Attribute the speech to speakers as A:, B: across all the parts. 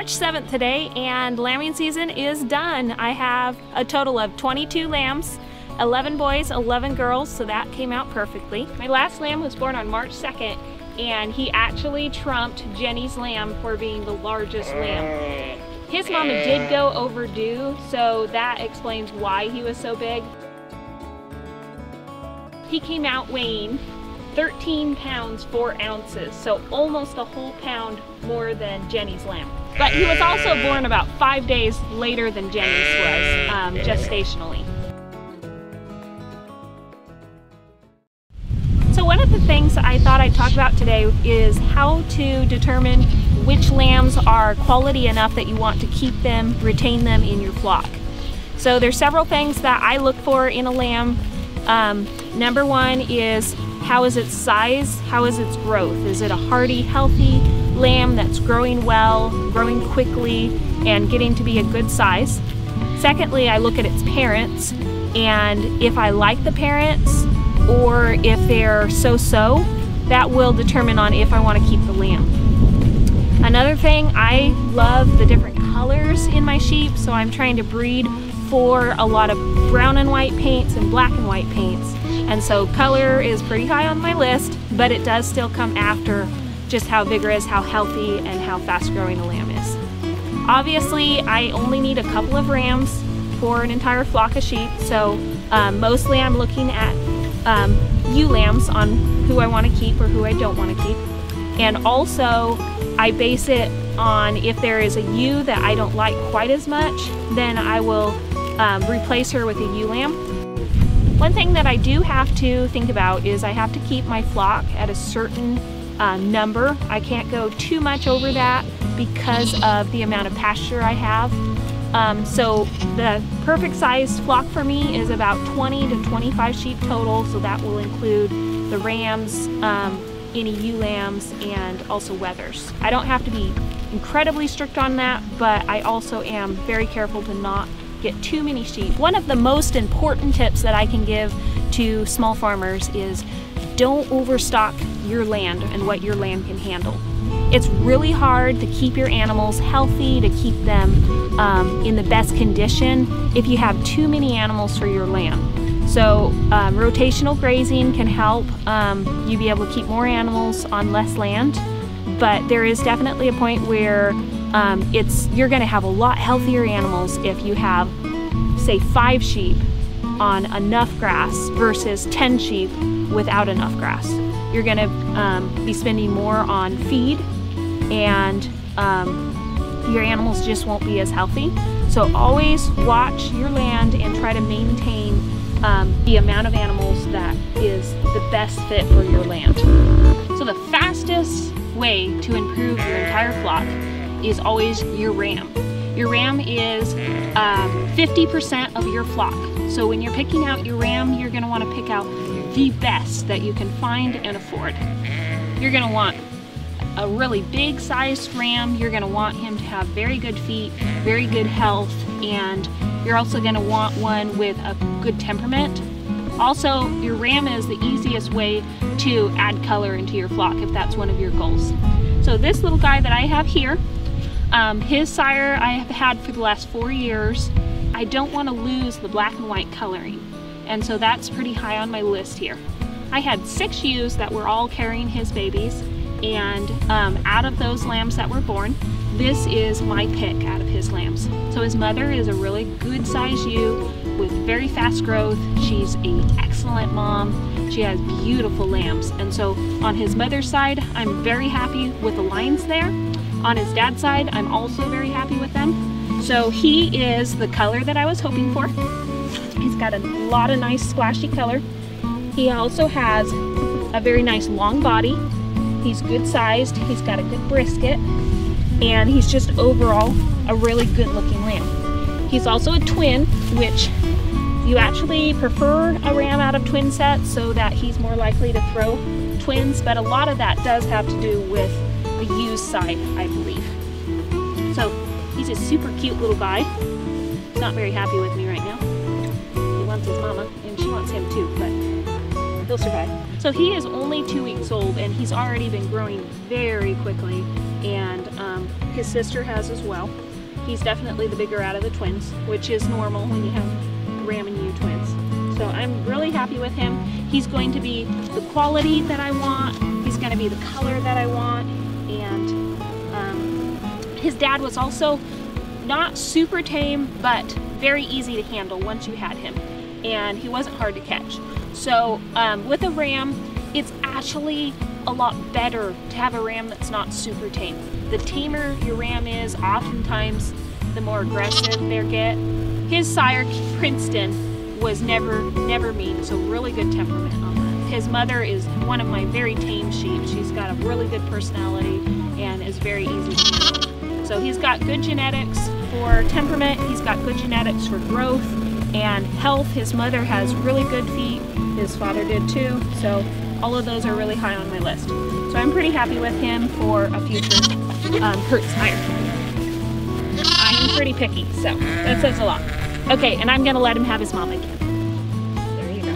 A: March 7th today, and lambing season is done. I have a total of 22 lambs, 11 boys, 11 girls, so that came out perfectly. My last lamb was born on March 2nd, and he actually trumped Jenny's lamb for being the largest lamb. His mama did go overdue, so that explains why he was so big. He came out weighing 13 pounds 4 ounces, so almost a whole pound more than Jenny's lamb. But he was also born about 5 days later than Jenny's was, gestationally. So one of the things I thought I'd talk about today is how to determine which lambs are quality enough that you want to keep them, retain them in your flock. So there's several things that I look for in a lamb. Number one is, how is its size? How is its growth? Is it a hardy, healthy lamb that's growing well, growing quickly, and getting to be a good size? Secondly, I look at its parents, and if I like the parents or if they're so-so, that will determine on if I want to keep the lamb. Another thing, I love the different colors in my sheep, so I'm trying to breed for a lot of brown and white paints and black and white paints. And so color is pretty high on my list, but it does still come after just how vigorous, how healthy, and how fast growing a lamb is. Obviously, I only need a couple of rams for an entire flock of sheep, so mostly I'm looking at ewe lambs on who I want to keep or who I don't want to keep. And also, I base it on if there is a ewe that I don't like quite as much, then I will replace her with a ewe lamb. One thing that I do have to think about is I have to keep my flock at a certain number. I can't go too much over that because of the amount of pasture I have. So the perfect size flock for me is about 20 to 25 sheep total, so that will include the rams, any ewe lambs, and also wethers. I don't have to be incredibly strict on that, but I also am very careful to not get too many sheep. One of the most important tips that I can give to small farmers is don't overstock your land and what your land can handle. It's really hard to keep your animals healthy, to keep them in the best condition if you have too many animals for your land. So rotational grazing can help you be able to keep more animals on less land, but there is definitely a point where you're going to have a lot healthier animals if you have, say, 5 sheep on enough grass versus 10 sheep without enough grass. You're going to be spending more on feed, and your animals just won't be as healthy. So always watch your land and try to maintain the amount of animals that is the best fit for your land. So the fastest way to improve your entire flock is always your ram. Your ram is 50% of your flock. So when you're picking out your ram, you're going to want to pick out the best that you can find and afford. You're going to want a really big sized ram. You're going to want him to have very good feet, very good health, and you're also going to want one with a good temperament. Also, your ram is the easiest way to add color into your flock if that's one of your goals. So this little guy that I have here, his sire I have had for the last 4 years. I don't want to lose the black and white coloring, and so that's pretty high on my list here. I had 6 ewes that were all carrying his babies, and out of those lambs that were born, this is my pick out of his lambs. So his mother is a really good size ewe with very fast growth. She's an excellent mom. She has beautiful lambs, and so on his mother's side, I'm very happy with the lines there. On his dad's side, I'm also very happy with them. So he is the color that I was hoping for. He's got a lot of nice splashy color. He also has a very nice long body. He's good sized, he's got a good brisket, and he's just overall a really good looking lamb. He's also a twin, which you actually prefer a ram out of twin sets so that he's more likely to throw twins, but a lot of that does have to do with the ewe's side, I believe. So he's a super cute little guy. He's not very happy with me right now. He wants his mama, and she wants him too, but he'll survive. So he is only 2 weeks old, and he's already been growing very quickly. and his sister has as well. He's definitely the bigger out of the twins, which is normal when you have ram and ewe twins. So I'm really happy with him. He's going to be the quality that I want. He's going to be the color that I want. And his dad was also not super tame, but very easy to handle once you had him. And he wasn't hard to catch. So with a ram, it's actually a lot better to have a ram that's not super tame. The tamer your ram is, oftentimes the more aggressive they get. His sire, Princeton, was never mean, so really good temperament on that. His mother is one of my very tame sheep. She's got a really good personality and is very easy to handle. So he's got good genetics for temperament, he's got good genetics for growth and health. His mother has really good feet, his father did too, so all of those are really high on my list. So I'm pretty happy with him for a future Kurt sire. I am pretty picky, so that says a lot. Okay, and I'm gonna let him have his mom again. There you go.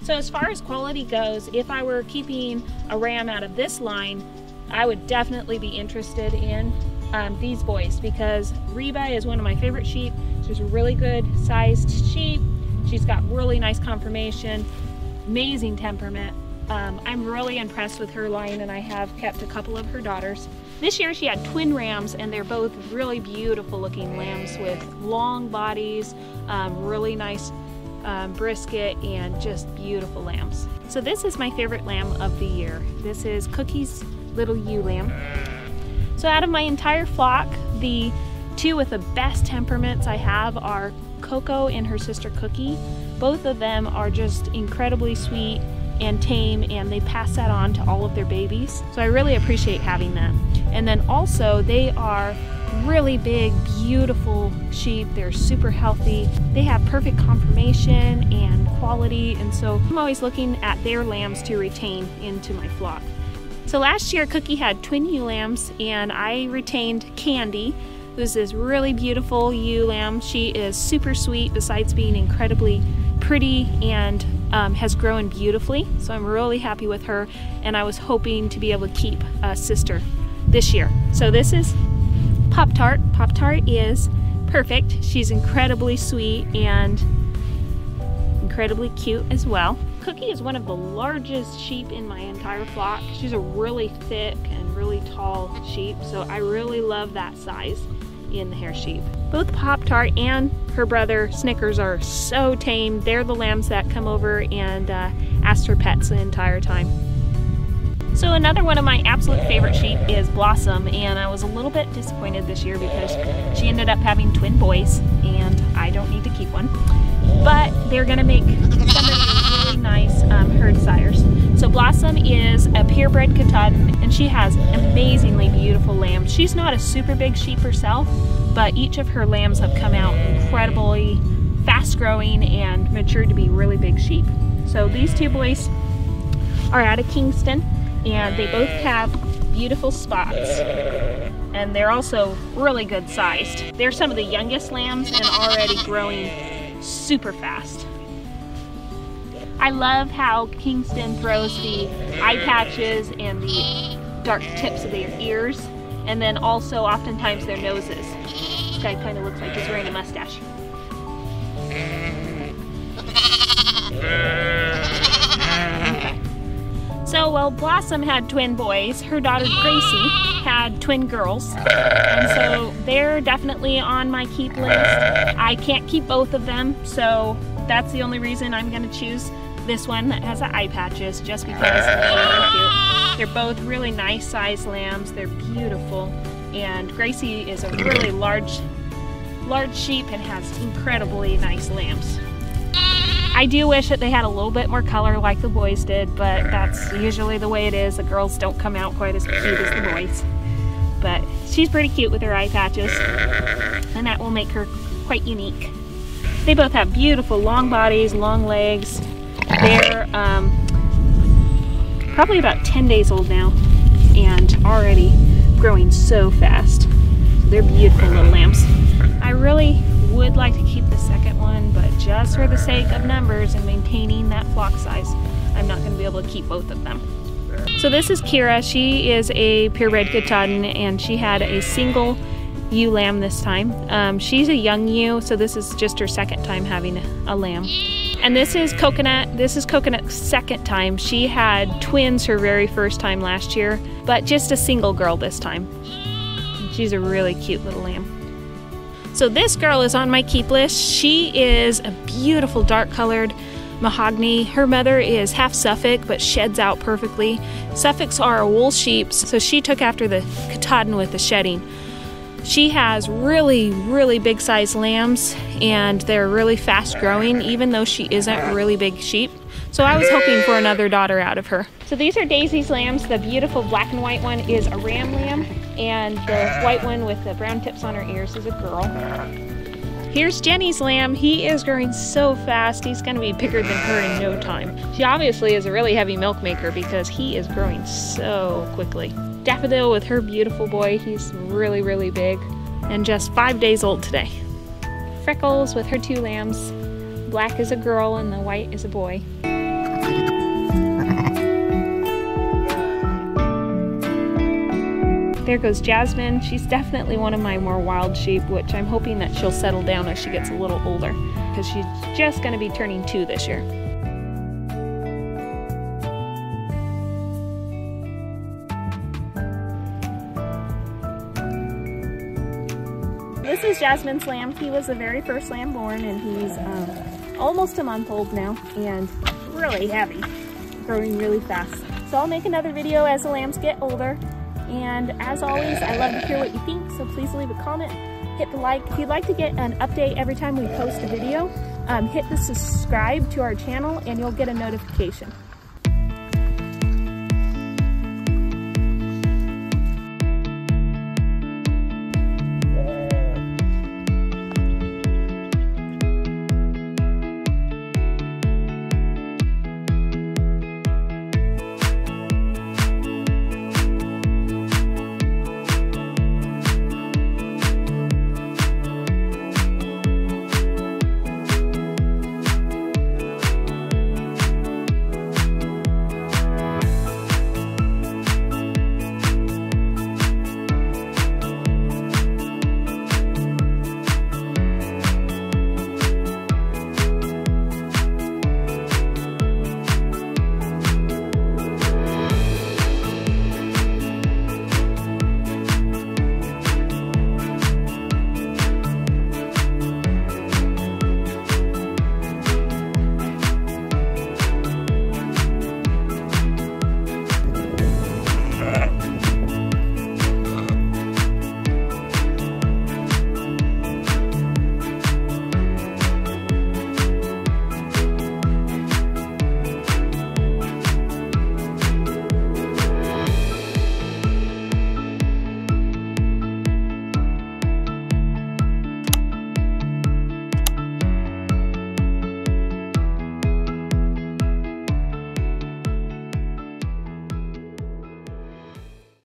A: So as far as quality goes, if I were keeping a ram out of this line, I would definitely be interested in these boys, because Reba is one of my favorite sheep. She's a really good sized sheep. She's got really nice conformation, amazing temperament. I'm really impressed with her line, and I have kept a couple of her daughters. This year she had twin rams, and they're both really beautiful looking lambs with long bodies, really nice brisket, and just beautiful lambs. So this is my favorite lamb of the year. This is Cookie's little ewe lamb. So out of my entire flock, the two with the best temperaments I have are Coco and her sister Cookie. Both of them are just incredibly sweet and tame, and they pass that on to all of their babies. So I really appreciate having that. And then also they are really big, beautiful sheep. They're super healthy. They have perfect conformation and quality, and so I'm always looking at their lambs to retain into my flock. So last year Cookie had twin ewe lambs, and I retained Candy, who's this really beautiful ewe lamb. She is super sweet besides being incredibly pretty, and has grown beautifully. So I'm really happy with her, and I was hoping to be able to keep a sister this year. So this is Pop-Tart. Pop-Tart is perfect. She's incredibly sweet and incredibly cute as well. Cookie is one of the largest sheep in my entire flock. She's a really thick and really tall sheep, so I really love that size in the hair sheep. Both Pop-Tart and her brother Snickers are so tame. They're the lambs that come over and ask for pets the entire time. So another one of my absolute favorite sheep is Blossom, and I was a little bit disappointed this year because she ended up having twin boys, and I don't need to keep one. But they're gonna make some of these really nice herd sires. So Blossom is a purebred Katahdin, and she has amazingly beautiful lambs. She's not a super big sheep herself, but each of her lambs have come out incredibly fast growing and matured to be really big sheep. So these two boys are out of Kingston, and they both have beautiful spots, and they're also really good sized. They're some of the youngest lambs and already growing super fast. I love how Kingston throws the eye patches and the dark tips of their ears, and then also oftentimes their noses. This guy kind of looks like he's wearing a mustache. Okay. So, well, Blossom had twin boys. Her daughter Gracie had twin girls, and so they're definitely on my keep list. I can't keep both of them, so that's the only reason I'm going to choose this one that has the eye patches, just because they're really cute. They're both really nice sized lambs. They're beautiful, and Gracie is a really large sheep and has incredibly nice lambs. I do wish that they had a little bit more color like the boys did, but that's usually the way it is. The girls don't come out quite as cute as the boys. But she's pretty cute with her eye patches, and that will make her quite unique. They both have beautiful long bodies, long legs. They're probably about 10 days old now and already growing so fast. They're beautiful little lambs. I really would like to keep the second one, but just for the sake of numbers and maintaining that flock size, I'm not going to be able to keep both of them. So this is Kira. She is a purebred Katahdin, and she had a single ewe lamb this time. She's a young ewe, so this is just her second time having a lamb. And this is Coconut. This is Coconut's second time. She had twins her very first time last year, but just a single girl this time. She's a really cute little lamb. So this girl is on my keep list. She is a beautiful dark colored mahogany. Her mother is half Suffolk but sheds out perfectly. Suffolks are wool sheep, so she took after the Katahdin with the shedding. She has really big sized lambs, and they're really fast growing even though she isn't a really big sheep. So I was hoping for another daughter out of her. So these are Daisy's lambs. The beautiful black and white one is a ram lamb, and the white one with the brown tips on her ears is a girl. Here's Jenny's lamb. He is growing so fast. He's going to be bigger than her in no time. She obviously is a really heavy milk maker because he is growing so quickly. Daffodil with her beautiful boy. He's really big and just 5 days old today. Freckles with her 2 lambs. Black is a girl and the white is a boy. There goes Jasmine. She's definitely one of my more wild sheep, which I'm hoping that she'll settle down as she gets a little older, because she's just going to be turning 2 this year. This is Jasmine's lamb. He was the very first lamb born, and he's almost a month old now and really heavy, growing really fast. So I'll make another video as the lambs get older. And as always, I love to hear what you think, so please leave a comment, hit the like. If you'd like to get an update every time we post a video, hit the subscribe to our channel and you'll get a notification.